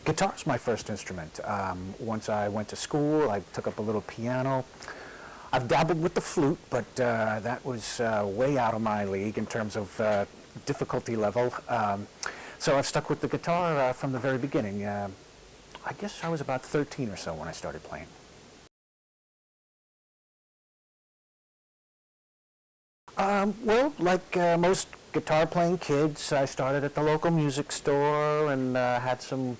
Guitar's my first instrument. Once I went to school, I took up a little piano. I've dabbled with the flute, but that was way out of my league in terms of difficulty level. So I've stuck with the guitar from the very beginning. I guess I was about 13 or so when I started playing. Well, like most guitar-playing kids, I started at the local music store and had some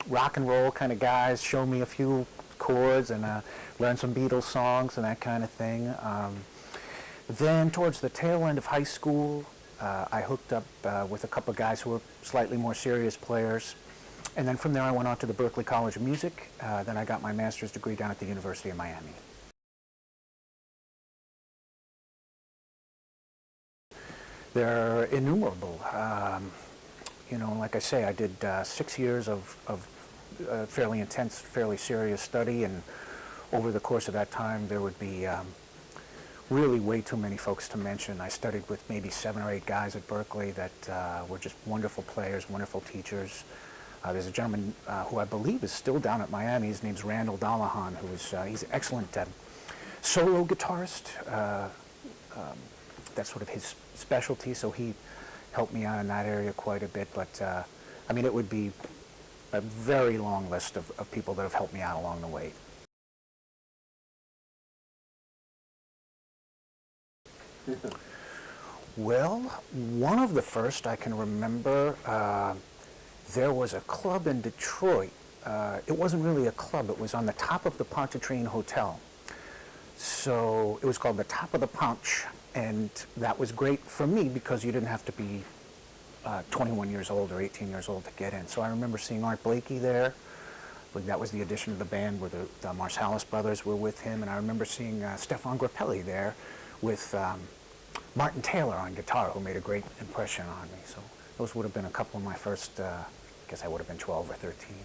rock and roll kind of guys show me a few chords and learned some Beatles songs and that kind of thing. Then towards the tail end of high school, I hooked up with a couple of guys who were slightly more serious players. And then from there I went on to the Berklee College of Music. Then I got my master's degree down at the University of Miami. They're innumerable. You know, like I say, I did 6 years of fairly intense, fairly serious study, and over the course of that time there would be really way too many folks to mention. I studied with maybe 7 or 8 guys at Berklee that were just wonderful players, wonderful teachers. There's a gentleman who I believe is still down at Miami. His name's Randall Dallahan, he's an excellent solo guitarist. That's sort of his specialty, so he helped me out in that area quite a bit. But I mean, it would be a very long list of people that have helped me out along the way. Well, one of the first I can remember, there was a club in Detroit. It wasn't really a club, it was on the top of the Pontchartrain Hotel. So it was called the Top of the Ponch, and that was great for me because you didn't have to be 21 years old or 18 years old to get in. So I remember seeing Art Blakey there. That was the addition of the band where the Marsalis brothers were with him, and I remember seeing Stefan Grappelli there with Martin Taylor on guitar, who made a great impression on me. So those would have been a couple of my first, I guess I would have been 12 or 13.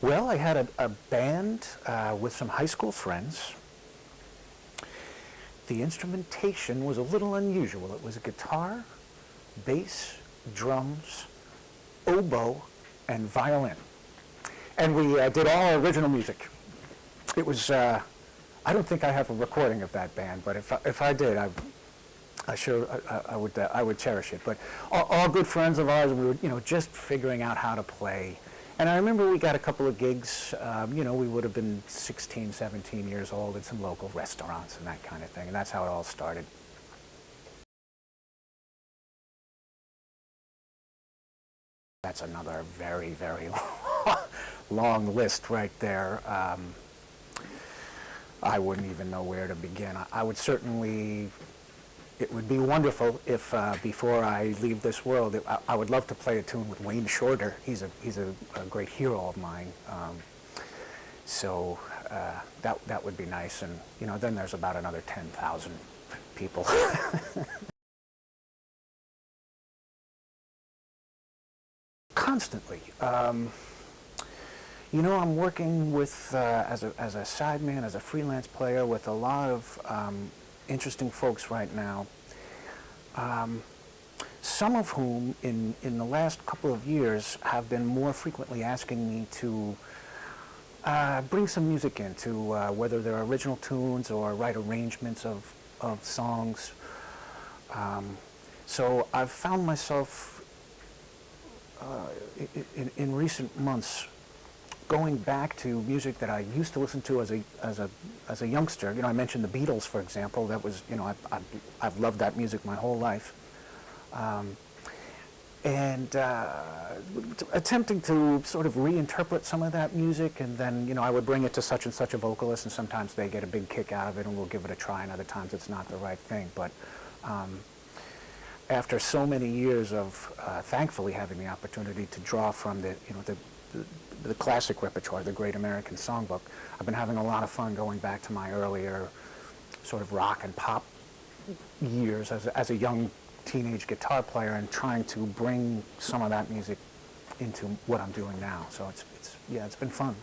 Well, I had a band with some high school friends. The instrumentation was a little unusual. It was a guitar, bass, drums, oboe, and violin. And we did all our original music. It was, I don't think I have a recording of that band, but if I did, I would cherish it. But all good friends of ours, and we were, just figuring out how to play. And I remember we got a couple of gigs, we would have been 16, 17 years old at some local restaurants and that kind of thing, and that's how it all started. That's another very, very long list right there. I wouldn't even know where to begin. I would certainly, it would be wonderful if before I leave this world, I would love to play a tune with Wayne Shorter. He's a great hero of mine. So that would be nice. And then there's about another 10,000 people. Constantly. I'm working with as a sideman, as a freelance player, with a lot of interesting folks right now, some of whom in the last couple of years have been more frequently asking me to bring some music into whether they're original tunes or write arrangements of songs. So I've found myself in recent months going back to music that I used to listen to as a youngster. I mentioned the Beatles, for example. That was, I've loved that music my whole life. And attempting to sort of reinterpret some of that music, and then, I would bring it to such and such a vocalist, and sometimes they get a big kick out of it and we'll give it a try, and other times it's not the right thing. But after so many years of thankfully having the opportunity to draw from the classic repertoire, the Great American Songbook, I've been having a lot of fun going back to my earlier sort of rock and pop years as a young teenage guitar player, and trying to bring some of that music into what I'm doing now. So it's been fun.